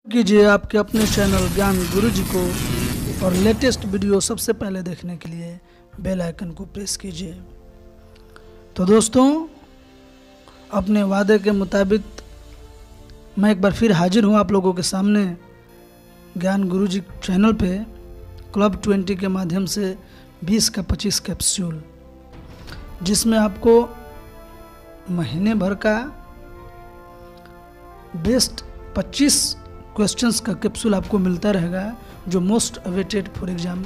कीजिए आपके अपने चैनल ज्ञान गुरुजी को और लेटेस्ट वीडियो सबसे पहले देखने के लिए बेल आइकन को प्रेस कीजिए। तो दोस्तों, अपने वादे के मुताबिक मैं एक बार फिर हाजिर हूँ आप लोगों के सामने ज्ञान गुरुजी चैनल पे क्लब 20 के माध्यम से 20 का 25 कैप्सूल, जिसमें आपको महीने भर का बेस्ट 25 क्वेश्चंस का कैप्सूल आपको मिलता रहेगा, जो मोस्ट अवेटेड फॉर एग्जाम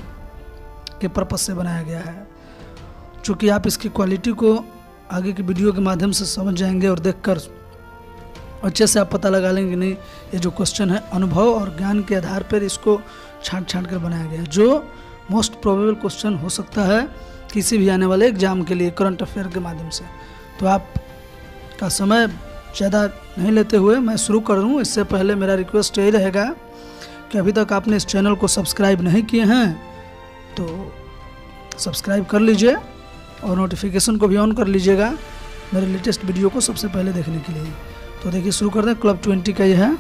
के पर्पस से बनाया गया है। चूँकि आप इसकी क्वालिटी को आगे की वीडियो के माध्यम से समझ जाएंगे और देखकर अच्छे से आप पता लगा लेंगे, नहीं ये जो क्वेश्चन है अनुभव और ज्ञान के आधार पर इसको छांट कर बनाया गया है, जो मोस्ट प्रोबेबल क्वेश्चन हो सकता है किसी भी आने वाले एग्जाम के लिए करंट अफेयर के माध्यम से। तो आपका समय ज़्यादा नहीं लेते हुए मैं शुरू कर दूँ। इससे पहले मेरा रिक्वेस्ट यही रहेगा कि अभी तक आपने इस चैनल को सब्सक्राइब नहीं किए हैं तो सब्सक्राइब कर लीजिए और नोटिफिकेशन को भी ऑन कर लीजिएगा मेरे लेटेस्ट वीडियो को सबसे पहले देखने के लिए। तो देखिए शुरू करते हैं। क्लब 20 का ये है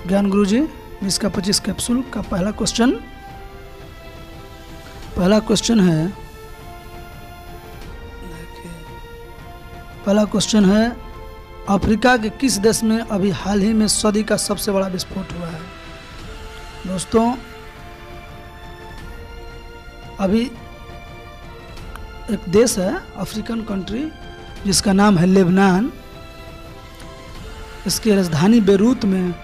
ज्ञान गुरुजी 20 का 25 कैप्सूल का पहला क्वेश्चन है अफ्रीका के किस देश में अभी हाल ही में सदी का सबसे बड़ा विस्फोट हुआ है। दोस्तों, अभी एक देश है अफ्रीकन कंट्री जिसका नाम है लेबनान। इसकी राजधानी बेरूत में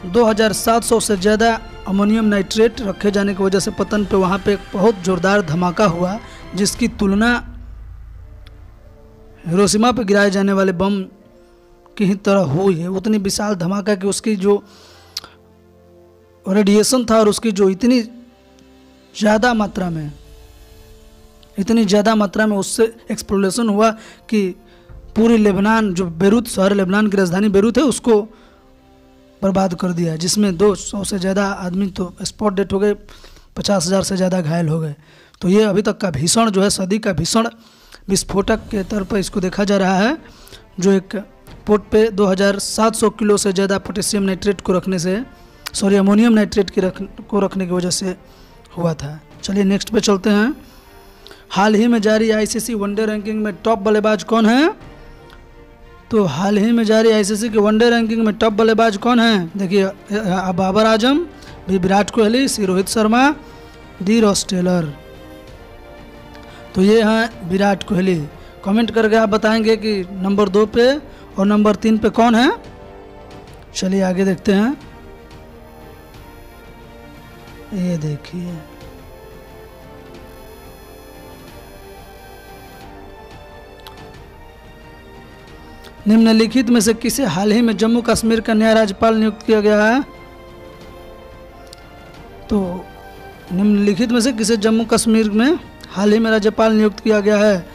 2700 से ज़्यादा अमोनियम नाइट्रेट रखे जाने की वजह से पतन पे वहाँ पे एक बहुत ज़ोरदार धमाका हुआ, जिसकी तुलना हिरोशिमा पे गिराए जाने वाले बम की ही तरह हुई है। उतनी विशाल धमाका कि उसकी जो रेडिएशन था और उसकी जो इतनी ज़्यादा मात्रा में उससे एक्सप्लोरेशन हुआ कि पूरी लेबनान, जो बेरूत शहर लेबनान की राजधानी बेरूत है, उसको बर्बाद कर दिया, जिसमें 200 से ज़्यादा आदमी तो स्पॉट डेथ हो गए, 50,000 से ज़्यादा घायल हो गए। तो ये अभी तक का भीषण जो है सदी का भीषण विस्फोटक के तौर पर इसको देखा जा रहा है, जो एक पोर्ट पे 2700 किलो से ज़्यादा पोटेशियम नाइट्रेट को रखने से अमोनियम नाइट्रेट को रखने की वजह से हुआ था। चलिए नेक्स्ट पे चलते हैं। हाल ही में जारी आईसीसी वनडे रैंकिंग में टॉप बल्लेबाज कौन है? तो हाल ही में जारी आईसीसी के वनडे रैंकिंग में टॉप बल्लेबाज कौन है? देखिए, Babar Azam, B Virat Kohli, C Rohit Sharma, D Ross Taylor. तो ये हैं विराट कोहली। कमेंट करके आप बताएंगे कि नंबर 2 पे और नंबर 3 पे कौन है। चलिए आगे देखते हैं। ये देखिए, निम्नलिखित में से किसे हाल ही में जम्मू कश्मीर का नया राज्यपाल नियुक्त किया गया है? तो निम्नलिखित में से किसे जम्मू कश्मीर में हाल ही में राज्यपाल नियुक्त किया गया है?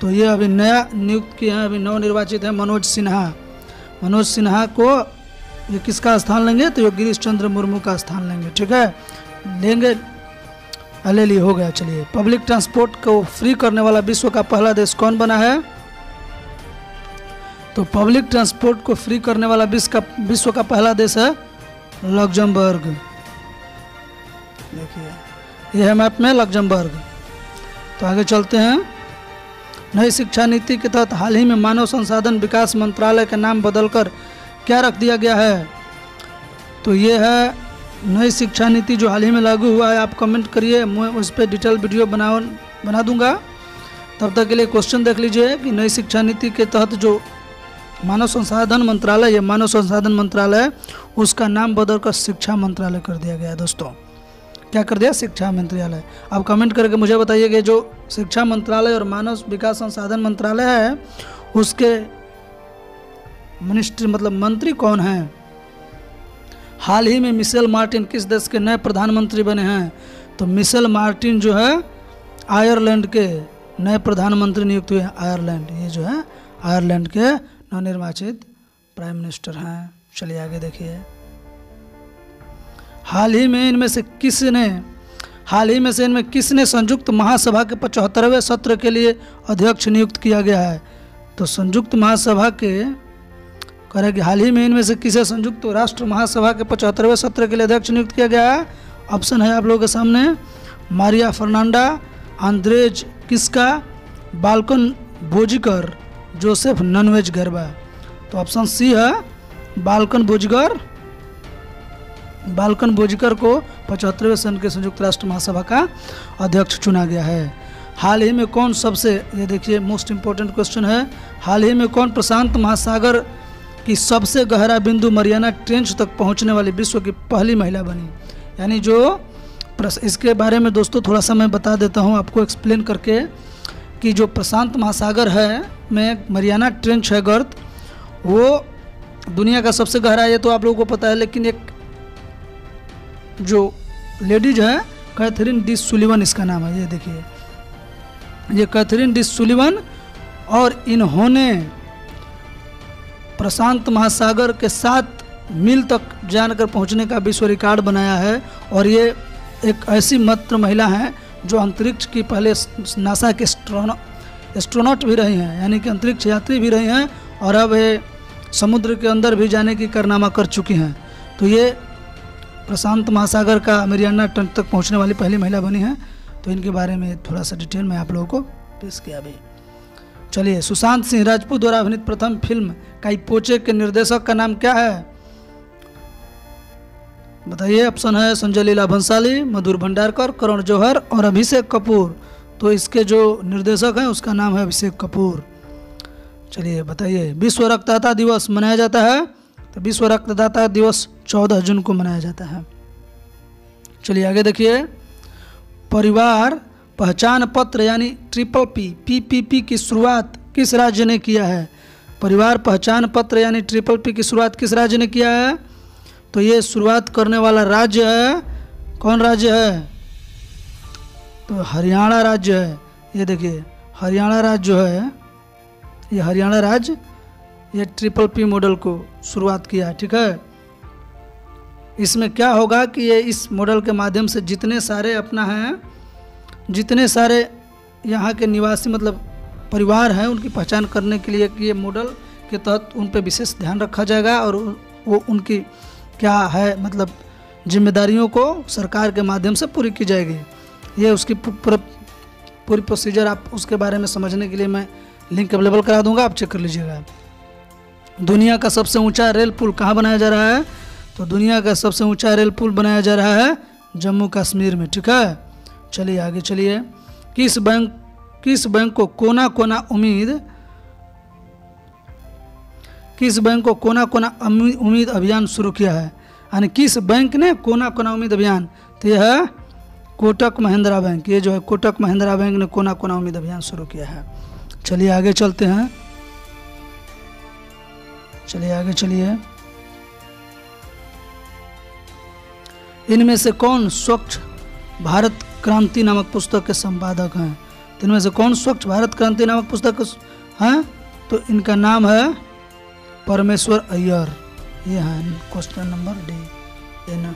तो ये अभी नया नियुक्त किए हैं, अभी नवनिर्वाचित है मनोज सिन्हा। मनोज सिन्हा को ये किसका स्थान लेंगे? तो ये गिरीश चंद्र मुर्मू का स्थान लेंगे। ठीक है, लेंगे, ले लिए, हो गया। चलिए, पब्लिक ट्रांसपोर्ट को फ्री करने वाला विश्व का पहला देश कौन बना है? तो पब्लिक ट्रांसपोर्ट को फ्री करने वाला विश्व का पहला देश है लग्जमबर्ग। देखिए, यह है मैप में लग्जमबर्ग। तो आगे चलते हैं। नई शिक्षा नीति के तहत हाल ही में मानव संसाधन विकास मंत्रालय का नाम बदलकर क्या रख दिया गया है? तो ये है नई शिक्षा नीति जो हाल ही में लागू हुआ है। आप कमेंट करिए, मैं उस पर डिटेल वीडियो बना दूंगा। तब तक के लिए क्वेश्चन देख लीजिए कि नई शिक्षा नीति के तहत जो मानव संसाधन मंत्रालय, ये मानव संसाधन मंत्रालय, उसका नाम बदलकर शिक्षा मंत्रालय कर दिया गया है। दोस्तों, क्या कर दिया? शिक्षा मंत्रालय। आप कमेंट करके मुझे बताइए जो शिक्षा मंत्रालय और मानव विकास संसाधन मंत्रालय है उसके मिनिस्ट्री मतलब मंत्री कौन है? हाल ही में मिशेल मार्टिन किस देश के नए प्रधानमंत्री बने हैं? तो मिशेल मार्टिन जो है आयरलैंड के नए प्रधानमंत्री नियुक्त हुए हैं। आयरलैंड, ये जो है आयरलैंड के नवनिर्वाचित प्राइम मिनिस्टर हैं। चलिए आगे देखिए। हाल ही में इनमें किसने संयुक्त महासभा के 75वें सत्र के लिए अध्यक्ष नियुक्त किया गया है? तो संयुक्त महासभा के कह रहा है कि हाल ही में इनमें से किसे संयुक्त राष्ट्र महासभा के 75वें सत्र के लिए अध्यक्ष नियुक्त किया गया है? ऑप्शन है आप लोगों के सामने, Maria Fernanda, Andrej Kiska, Volkan Bozkir, Joseph Nanven Garba. तो ऑप्शन सी है बाल्कन बोजिकर। बाल्कन बोजिकर को 75वें सन के संयुक्त राष्ट्र महासभा का अध्यक्ष चुना गया है। हाल ही में कौन सबसे, ये देखिए मोस्ट इम्पोर्टेंट क्वेश्चन है, हाल ही में कौन प्रशांत महासागर की सबसे गहरा बिंदु मरियाना ट्रेंच तक पहुंचने वाली विश्व की पहली महिला बनी? यानी जो इसके बारे में दोस्तों थोड़ा सा मैं बता देता हूं आपको एक्सप्लेन करके कि जो प्रशांत महासागर है में मरियाना ट्रेंच है गर्त, वो दुनिया का सबसे गहरा है, ये तो आप लोगों को पता है। लेकिन एक जो लेडीज है कैथरीन डी सुलिवन इसका नाम है, ये देखिए ये कैथरीन डी सुलिवन, और इन्होंने प्रशांत महासागर के 7 मील तक जानकर पहुंचने का विश्व रिकॉर्ड बनाया है। और ये एक ऐसी मात्र महिला हैं जो अंतरिक्ष की पहले नासा के एस्ट्रोनॉट भी रही हैं, यानी कि अंतरिक्ष यात्री भी रही हैं, और अब ये समुद्र के अंदर भी जाने की कारनामा कर चुकी हैं। तो ये प्रशांत महासागर का मरियाना ट्रेंच तक पहुंचने वाली पहली महिला बनी है। तो इनके बारे में थोड़ा सा डिटेल में आप लोगों को पेश किया भाई। चलिए, सुशांत सिंह राजपूत द्वारा अभिनीत प्रथम फिल्म काईपोचे के निर्देशक का नाम क्या है? बताइए। ऑप्शन है संजय लीला भंसाली, मधुर भंडारकर, करण जौहर और अभिषेक कपूर। तो इसके जो निर्देशक हैं उसका नाम है अभिषेक कपूर। चलिए बताइए, विश्व रक्तदाता दिवस मनाया जाता है? तो विश्व रक्तदाता दिवस 14 जून को मनाया जाता है। चलिए आगे देखिए, परिवार पहचान पत्र यानी ट्रिपल पी PPP की शुरुआत किस राज्य ने किया है? परिवार पहचान पत्र यानी ट्रिपल पी की शुरुआत किस राज्य ने किया है? तो ये शुरुआत करने वाला राज्य है, कौन राज्य है? तो हरियाणा राज्य है। ये देखिए हरियाणा राज्य जो है, ये हरियाणा राज्य ये ट्रिपल पी मॉडल को शुरुआत किया है। ठीक है, इसमें क्या होगा कि ये इस मॉडल के माध्यम से जितने सारे अपना हैं, जितने सारे यहाँ के निवासी मतलब परिवार हैं, उनकी पहचान करने के लिए कि ये मॉडल के तहत उन पर विशेष ध्यान रखा जाएगा, और वो उनकी क्या है मतलब जिम्मेदारियों को सरकार के माध्यम से पूरी की जाएगी। ये उसकी पूरी प्रोसीजर आप उसके बारे में समझने के लिए मैं लिंक अवेलेबल करा दूंगा, आप चेक कर लीजिएगा। दुनिया का सबसे ऊंचा रेल पुल कहाँ बनाया जा रहा है? तो दुनिया का सबसे ऊंचा रेल पुल बनाया जा रहा है जम्मू कश्मीर में। ठीक है, चलिए आगे चलिए। किस बैंक को कोना कोना उम्मीद अभियान शुरू किया है? यानी किस बैंक ने कोना कोना उम्मीद अभियान? तो यह है कोटक महिंद्रा बैंक। ये जो है कोटक महिंद्रा बैंक ने कोना कोना उम्मीद अभियान शुरू किया है। चलिए आगे चलते हैं, चलिए इनमें से कौन स्वच्छ भारत क्रांति नामक पुस्तक के संपादक हैं? तो इनमें से कौन स्वच्छ भारत क्रांति नामक पुस्तक हैं? तो इनका नाम है परमेश्वर अय्यर। ये है क्वेश्चन नंबर डी। ये ना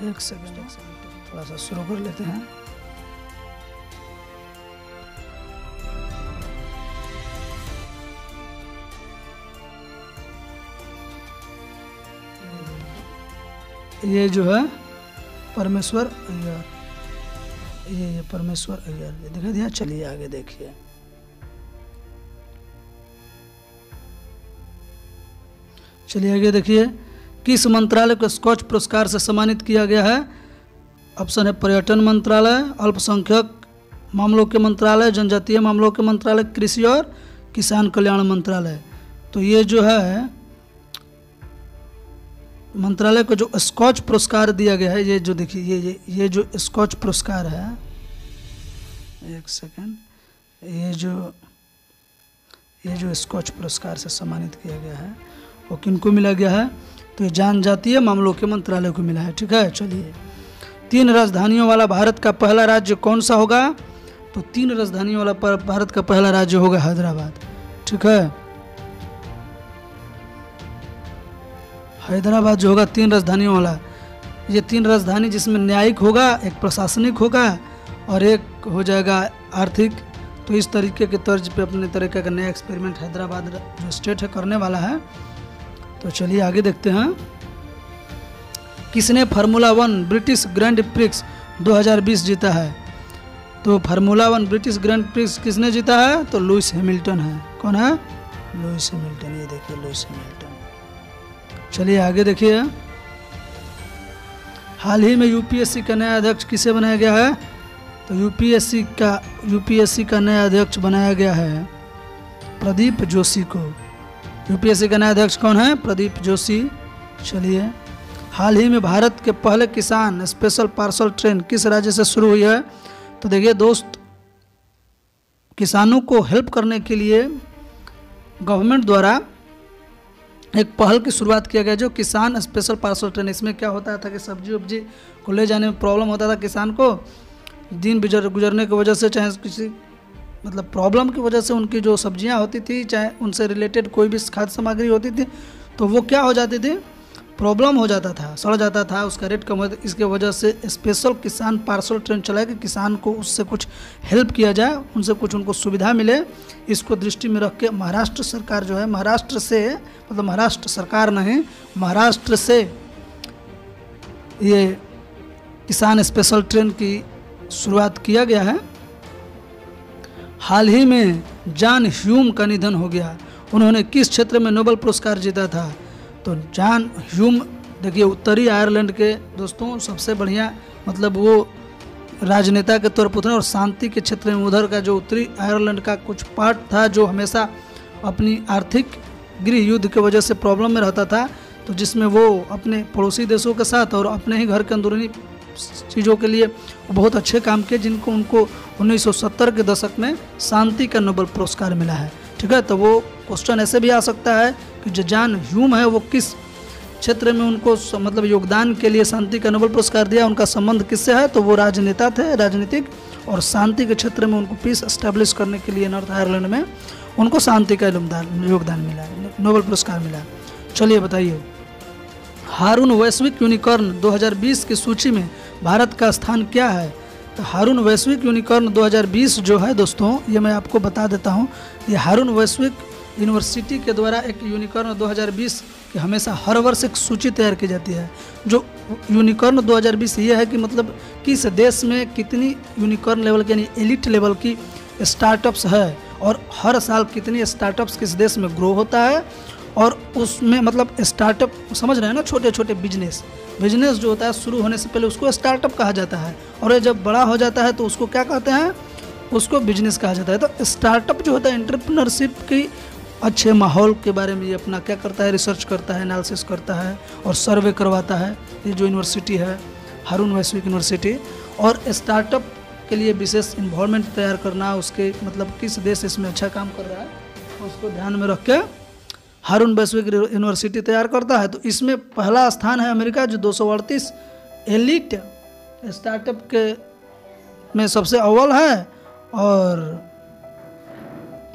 एक सेकंड थोड़ा सा शुरू कर लेते हैं। ये जो है परमेश्वर अय्यर, ये परमेश्वर अय्यर, ये दिखा दिया। चलिए आगे देखिए, किस मंत्रालय को स्कॉच पुरस्कार से सम्मानित किया गया है? ऑप्शन है पर्यटन मंत्रालय, अल्पसंख्यक मामलों के मंत्रालय, जनजातीय मामलों के मंत्रालय, कृषि और किसान कल्याण मंत्रालय। तो ये जो है मंत्रालय को जो स्कॉच पुरस्कार दिया गया है, ये जो देखिए ये जो स्कॉच पुरस्कार है, एक सेकंड, ये जो स्कॉच पुरस्कार से सम्मानित किया गया है वो किनको मिला गया है? तो ये जनजातीय मामलों के मंत्रालय को मिला है। ठीक है, चलिए 3 राजधानियों वाला भारत का पहला राज्य कौन सा होगा? तो 3 राजधानियों वाला भारत का पहला राज्य होगा हैदराबाद। ठीक है, हैदराबाद जो होगा 3 राजधानियों वाला, ये 3 राजधानी जिसमें न्यायिक होगा, एक प्रशासनिक होगा और एक हो जाएगा आर्थिक। तो इस तरीके के तर्ज पे अपने तरीके का नया एक्सपेरिमेंट हैदराबाद जो स्टेट है करने वाला है। तो चलिए आगे देखते हैं। किसने फार्मूला 1 ब्रिटिश ग्रैंड प्रिक्स 2020 जीता है? तो फार्मूला 1 ब्रिटिश ग्रैंड प्रिक्स किसने जीता है? तो लुइस हैमिल्टन है। कौन है? Lewis Hamilton. ये देखिए लुइस हैमिल्टन। चलिए आगे देखिए। हाल ही में यूपीएससी का नया अध्यक्ष किसे बनाया गया है? तो यूपीएससी का नया अध्यक्ष बनाया गया है प्रदीप जोशी को। यूपीएससी का नया अध्यक्ष कौन है? प्रदीप जोशी। चलिए, हाल ही में भारत के पहले किसान स्पेशल पार्सल ट्रेन किस राज्य से शुरू हुई है? तो देखिए दोस्त, किसानों को हेल्प करने के लिए गवर्नमेंट द्वारा एक पहल की शुरुआत किया गया जो किसान स्पेशल पार्सल ट्रेन। इसमें क्या होता था कि सब्जी वब्जी को ले जाने में प्रॉब्लम होता था किसान को, दिन गुजरने की वजह से, चाहे किसी मतलब प्रॉब्लम की वजह से उनकी जो सब्जियां होती थी, चाहे उनसे रिलेटेड कोई भी खाद्य सामग्री होती थी, तो वो क्या हो जाती थी, प्रॉब्लम हो जाता था, सड़ जाता था, उसका रेट कम होता। इसके वजह से स्पेशल किसान पार्सल ट्रेन चलाए कि किसान को उससे कुछ हेल्प किया जाए, उनसे कुछ उनको सुविधा मिले। इसको दृष्टि में रख के महाराष्ट्र सरकार जो है, महाराष्ट्र से मतलब महाराष्ट्र सरकार नहीं, महाराष्ट्र से ये किसान स्पेशल ट्रेन की शुरुआत किया गया है। हाल ही में जॉन ह्यूम का निधन हो गया। उन्होंने किस क्षेत्र में नोबेल पुरस्कार जीता था? तो जॉन ह्यूम देखिए उत्तरी आयरलैंड के दोस्तों सबसे बढ़िया मतलब वो राजनेता के तौर पर उतरे और शांति के क्षेत्र में उधर का जो उत्तरी आयरलैंड का कुछ पार्ट था जो हमेशा अपनी आर्थिक गृह युद्ध की वजह से प्रॉब्लम में रहता था, तो जिसमें वो अपने पड़ोसी देशों के साथ और अपने ही घर के अंदरूनी चीज़ों के लिए बहुत अच्छे काम किए, जिनको उनको 1970 के दशक में शांति का नोबेल पुरस्कार मिला है। ठीक है, तो वो क्वेश्चन ऐसे भी आ सकता है कि जो जॉन ह्यूम है वो किस क्षेत्र में उनको मतलब योगदान के लिए शांति का नोबेल पुरस्कार दिया, उनका संबंध किससे है? तो वो राजनेता थे, राजनीतिक, और शांति के क्षेत्र में उनको पीस एस्टेब्लिश करने के लिए नॉर्थ आयरलैंड में उनको शांति का योगदान मिला, नोबेल पुरस्कार मिला। चलिए बताइए, हारून वैश्विक यूनिकॉर्न 2020 की सूची में भारत का स्थान क्या है? तो हारून वैश्विक यूनिकॉर्न 2020 जो है दोस्तों, ये मैं आपको बता देता हूँ, ये हारून वैश्विक यूनिवर्सिटी के द्वारा एक यूनिकॉर्न 2020 की हमेशा हर वर्ष एक सूची तैयार की जाती है। जो यूनिकॉर्न 2020 ये है कि मतलब किस देश में कितनी यूनिकॉर्न लेवल की यानी एलिट लेवल की स्टार्टअप्स है और हर साल कितनी स्टार्टअप्स किस देश में ग्रो होता है, और उसमें मतलब स्टार्टअप समझ रहे हैं ना, छोटे छोटे बिजनेस जो होता है शुरू होने से पहले उसको स्टार्टअप कहा जाता है, और ये जब बड़ा हो जाता है तो उसको क्या कहते हैं? उसको बिजनेस कहा जाता है। तो स्टार्टअप जो होता है एंटरप्रेन्योरशिप की अच्छे माहौल के बारे में ये अपना क्या करता है, रिसर्च करता है, एनालिसिस करता है और सर्वे करवाता है। ये जो यूनिवर्सिटी है हारून वैश्विक यूनिवर्सिटी, और स्टार्टअप के लिए विशेष इन्वॉल्वमेंट तैयार करना, उसके मतलब किस देश इसमें अच्छा काम कर रहा है उसको ध्यान में रख के हारून वैश्विक यूनिवर्सिटी तैयार करता है। तो इसमें पहला स्थान है अमेरिका जो 238 एलिट स्टार्टअप के में सबसे अव्वल है, और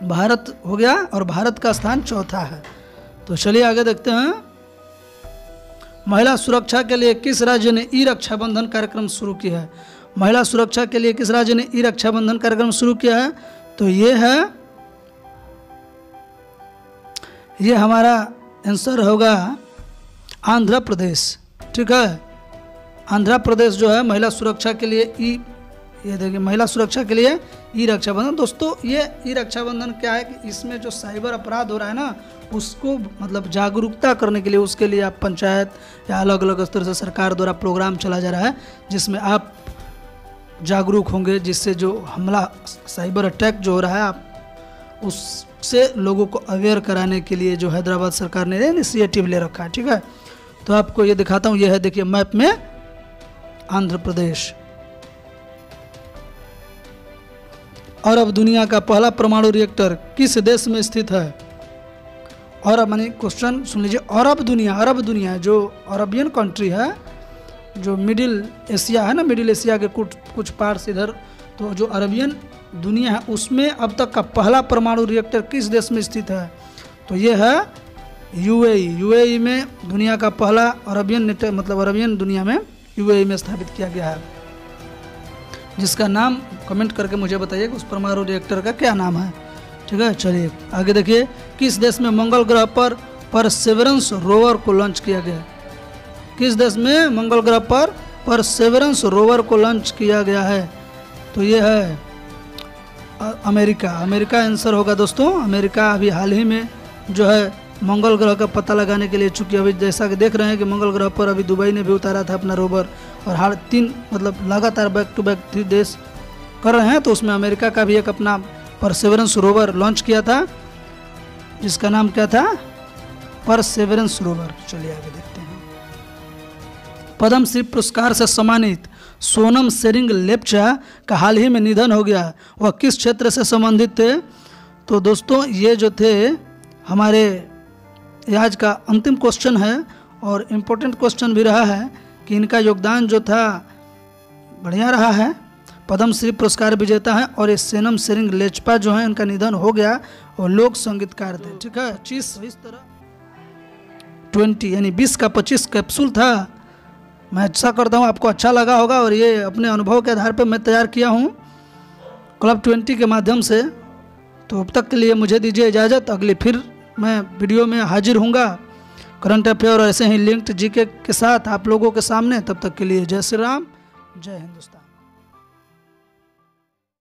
भारत हो गया और भारत का स्थान चौथा है। तो चलिए आगे देखते हैं। महिला सुरक्षा के लिए किस राज्य ने ई रक्षाबंधन कार्यक्रम शुरू किया है? महिला सुरक्षा के लिए किस राज्य ने ई रक्षाबंधन कार्यक्रम शुरू किया है? तो ये हमारा आंसर होगा आंध्र प्रदेश। ठीक है, आंध्र प्रदेश जो है महिला सुरक्षा के लिए ये देखिए महिला सुरक्षा के लिए ई रक्षाबंधन। दोस्तों ये ई रक्षाबंधन क्या है कि इसमें जो साइबर अपराध हो रहा है ना, उसको मतलब जागरूकता करने के लिए उसके लिए आप पंचायत या अलग अलग स्तर से सरकार द्वारा प्रोग्राम चला जा रहा है, जिसमें आप जागरूक होंगे, जिससे जो हमला साइबर अटैक जो हो रहा है आप उससे लोगों को अवेयर कराने के लिए जो हैदराबाद सरकार ने इनिशिएटिव ले रखा है। ठीक है, तो आपको ये दिखाता हूँ, ये है देखिए मैप में आंध्र प्रदेश। और अब दुनिया का पहला परमाणु रिएक्टर किस देश में स्थित है? और अब माने क्वेश्चन सुन लीजिए, अरब दुनिया जो अरबियन कंट्री है, जो मिडिल एशिया है ना, मिडिल एशिया के कुछ पार्ट्स इधर, तो जो अरबियन दुनिया है उसमें अब तक का पहला परमाणु रिएक्टर किस देश में स्थित है? तो ये है यूएई में दुनिया का पहला अरबियन दुनिया में यूएई में स्थापित किया गया है, जिसका नाम कमेंट करके मुझे बताइए कि उस परमाणु रिएक्टर का क्या नाम है। ठीक है, चलिए आगे देखिए, किस देश में मंगल ग्रह पर परसेवरेंस रोवर को लॉन्च किया गया। किस देश में मंगल ग्रह पर परसेवरेंस रोवर को लॉन्च किया गया है? तो ये है अमेरिका। अमेरिका आंसर होगा दोस्तों। अमेरिका अभी हाल ही में जो है मंगल ग्रह का पता लगाने के लिए, चूंकि अभी जैसा कि देख रहे हैं कि मंगल ग्रह पर अभी दुबई ने भी उतारा था अपना रोवर, और हर 3 मतलब लगातार बैक टू बैक 3 देश कर रहे हैं, तो उसमें अमेरिका का भी एक अपना परसेवरेंस रोवर लॉन्च किया था, जिसका नाम क्या था? Perseverance rover. चलिए आगे देखते हैं। पद्मश्री पुरस्कार से सम्मानित सोनम शेरिंग लेप्चा का हाल ही में निधन हो गया। वह किस क्षेत्र से संबंधित थे? तो दोस्तों ये जो थे हमारे आज का अंतिम क्वेश्चन है, और इम्पोर्टेंट क्वेश्चन भी रहा है कि इनका योगदान जो था बढ़िया रहा है। पद्मश्री पुरस्कार विजेता है, और ये सोनम शेरिंग लेप्चा जो है इनका निधन हो गया, और लोक संगीतकार थे। ठीक है, 20 तरह 20 यानी 20 का 25 कैप्सूल था। मैं अच्छा करता हूँ आपको अच्छा लगा होगा, और ये अपने अनुभव के आधार पर मैं तैयार किया हूँ क्लब 20 के माध्यम से। तो अब तक के लिए मुझे दीजिए इजाज़त। अगली फिर मैं वीडियो में हाजिर होऊंगा करंट अफेयर और ऐसे ही लिंक्ड जीके के साथ आप लोगों के सामने। तब तक के लिए जय श्री राम, जय हिंदुस्तान।